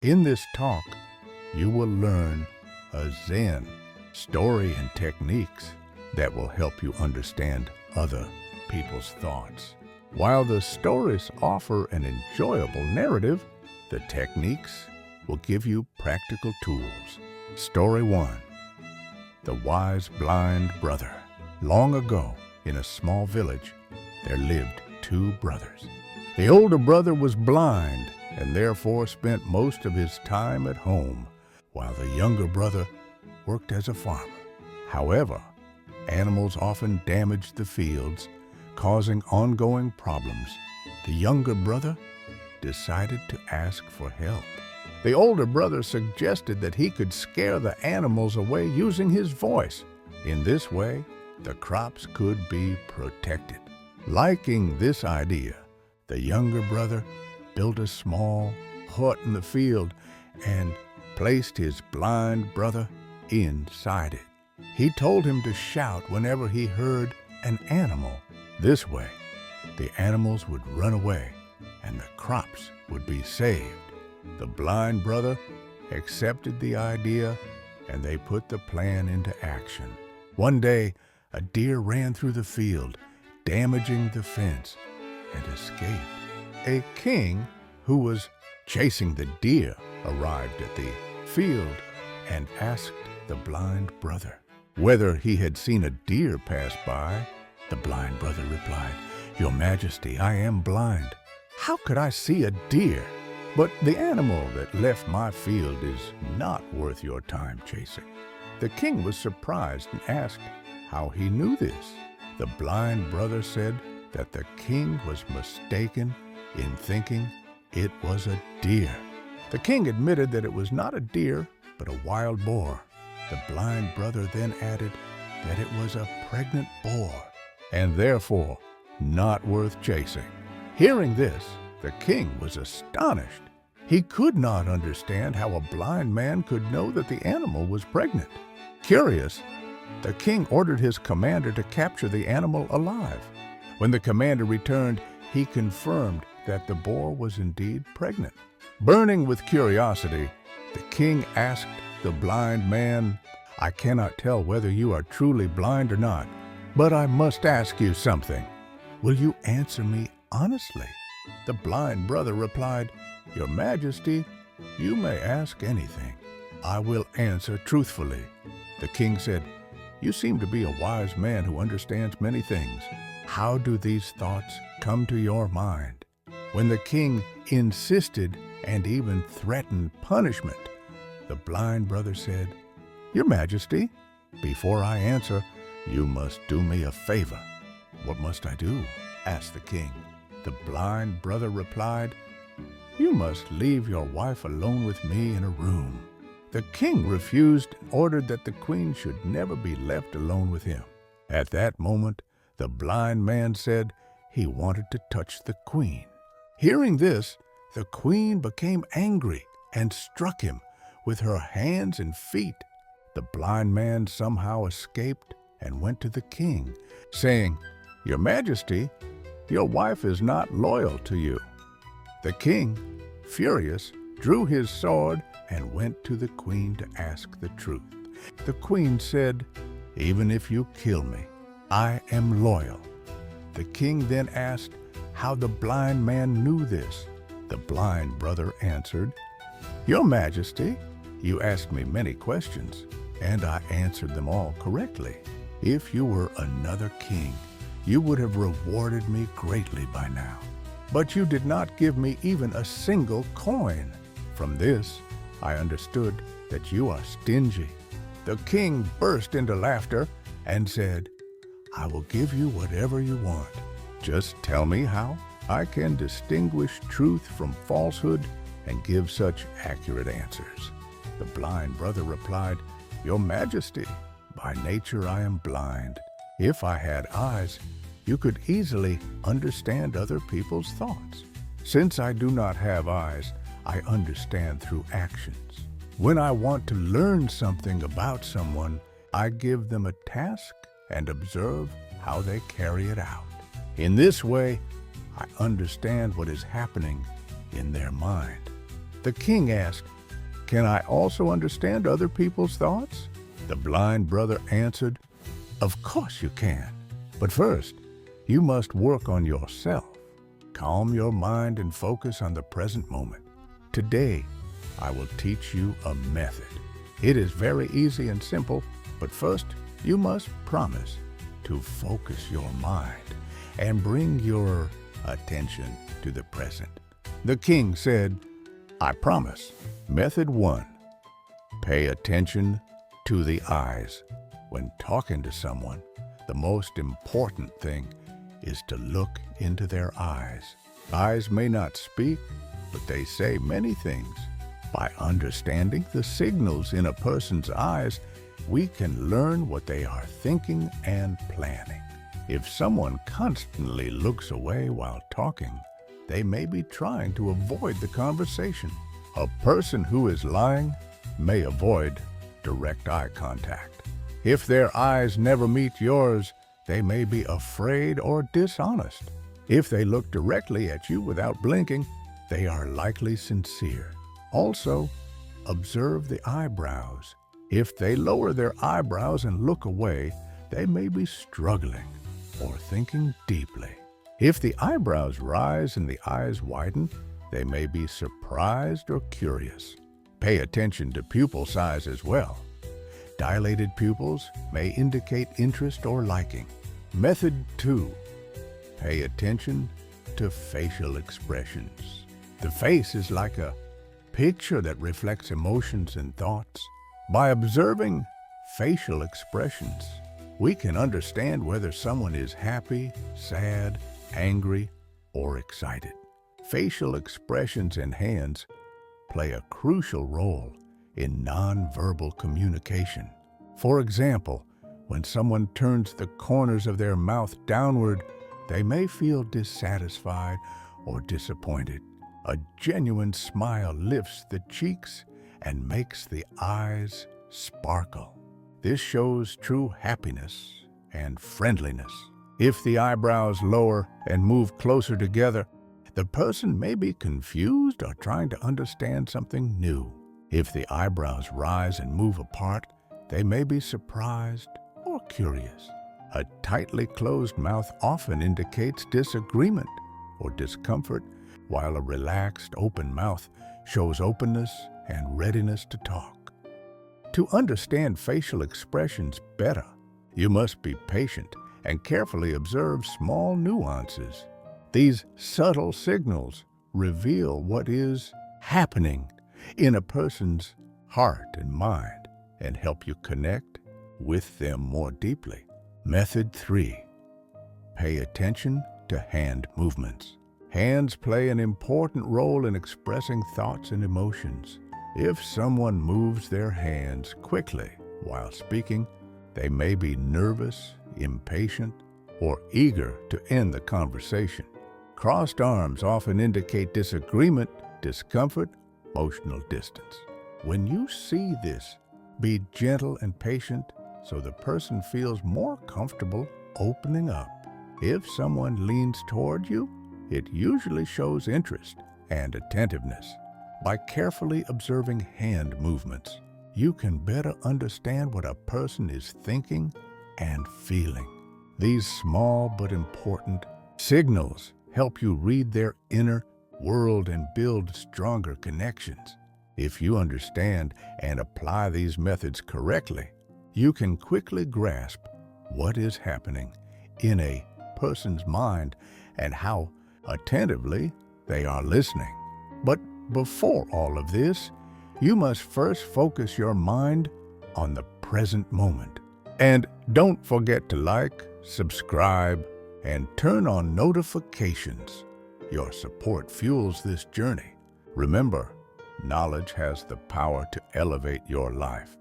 In this talk, you will learn a Zen story and techniques that will help you understand other people's thoughts. While the stories offer an enjoyable narrative, the techniques will give you practical tools. Story 1. The Wise Blind Brother. Long ago, in a small village, there lived two brothers. The older brother was blind and therefore spent most of his time at home, while the younger brother worked as a farmer. However, animals often damaged the fields, causing ongoing problems. The younger brother decided to ask for help. The older brother suggested that he could scare the animals away using his voice. In this way, the crops could be protected. Liking this idea, the younger brother built a small hut in the field and placed his blind brother inside it. He told him to shout whenever he heard an animal. This way, the animals would run away and the crops would be saved. The blind brother accepted the idea and they put the plan into action. One day, a deer ran through the field, damaging the fence, and escaped. A king who was chasing the deer arrived at the field and asked the blind brother whether he had seen a deer pass by. The blind brother replied, "Your Majesty, I am blind. How could I see a deer? But the animal that left my field is not worth your time chasing." The king was surprised and asked how he knew this. The blind brother said that the king was mistaken in thinking it was a deer. The king admitted that it was not a deer, but a wild boar. The blind brother then added that it was a pregnant boar, and therefore not worth chasing. Hearing this, the king was astonished. He could not understand how a blind man could know that the animal was pregnant. Curious, the king ordered his commander to capture the animal alive. When the commander returned, he confirmed that the boar was indeed pregnant. Burning with curiosity, the king asked the blind man, "I cannot tell whether you are truly blind or not, but I must ask you something. Will you answer me honestly?" The blind brother replied, "Your Majesty, you may ask anything. I will answer truthfully." The king said, "You seem to be a wise man who understands many things. How do these thoughts come to your mind?" When the king insisted and even threatened punishment, the blind brother said, "Your Majesty, before I answer, you must do me a favor." "What must I do?" asked the king. The blind brother replied, "You must leave your wife alone with me in a room." The king refused and ordered that the queen should never be left alone with him. At that moment, the blind man said he wanted to touch the queen. Hearing this, the queen became angry and struck him with her hands and feet. The blind man somehow escaped and went to the king, saying, "Your Majesty, your wife is not loyal to you." The king, furious, drew his sword and went to the queen to ask the truth. The queen said, "Even if you kill me, I am loyal." The king then asked how the blind man knew this. The blind brother answered, "Your Majesty, you asked me many questions, and I answered them all correctly. If you were another king, you would have rewarded me greatly by now. But you did not give me even a single coin. From this, I understood that you are stingy." The king burst into laughter and said, "I will give you whatever you want. Just tell me how I can distinguish truth from falsehood and give such accurate answers." The blind brother replied, "Your Majesty, by nature I am blind. If I had eyes, you could easily understand other people's thoughts. Since I do not have eyes, I understand through actions. When I want to learn something about someone, I give them a task and observe how they carry it out. In this way, I understand what is happening in their mind." The king asked, "Can I also understand other people's thoughts?" The blind brother answered, "Of course you can. But first, you must work on yourself. Calm your mind and focus on the present moment. Today, I will teach you a method. It is very easy and simple, but first, you must promise to focus your mind and bring your attention to the present." The king said, "I promise." Method 1. Pay attention to the eyes. When talking to someone, the most important thing is to look into their eyes. Eyes may not speak, but they say many things. By understanding the signals in a person's eyes, we can learn what they are thinking and planning. If someone constantly looks away while talking, they may be trying to avoid the conversation. A person who is lying may avoid direct eye contact. If their eyes never meet yours, they may be afraid or dishonest. If they look directly at you without blinking, they are likely sincere. Also, observe the eyebrows. If they lower their eyebrows and look away, they may be struggling or thinking deeply. If the eyebrows rise and the eyes widen, they may be surprised or curious. Pay attention to pupil size as well. Dilated pupils may indicate interest or liking. Method 2. Pay attention to facial expressions. The face is like a picture that reflects emotions and thoughts. By observing facial expressions, we can understand whether someone is happy, sad, angry, or excited. Facial expressions and hands play a crucial role in nonverbal communication. For example, when someone turns the corners of their mouth downward, they may feel dissatisfied or disappointed. A genuine smile lifts the cheeks and makes the eyes sparkle. This shows true happiness and friendliness. If the eyebrows lower and move closer together, the person may be confused or trying to understand something new. If the eyebrows rise and move apart, they may be surprised or curious. A tightly closed mouth often indicates disagreement or discomfort, while a relaxed, open mouth shows openness and readiness to talk. To understand facial expressions better, you must be patient and carefully observe small nuances. These subtle signals reveal what is happening in a person's heart and mind and help you connect with them more deeply. Method 3. Pay attention to hand movements. Hands play an important role in expressing thoughts and emotions. If someone moves their hands quickly while speaking, they may be nervous, impatient, or eager to end the conversation. Crossed arms often indicate disagreement, discomfort, emotional distance. When you see this, be gentle and patient so the person feels more comfortable opening up. If someone leans toward you, it usually shows interest and attentiveness. By carefully observing hand movements, you can better understand what a person is thinking and feeling. These small but important signals help you read their inner world and build stronger connections. If you understand and apply these methods correctly, you can quickly grasp what is happening in a person's mind and how attentively they are listening. But before all of this, you must first focus your mind on the present moment. And don't forget to like, subscribe, and turn on notifications. Your support fuels this journey. Remember, knowledge has the power to elevate your life.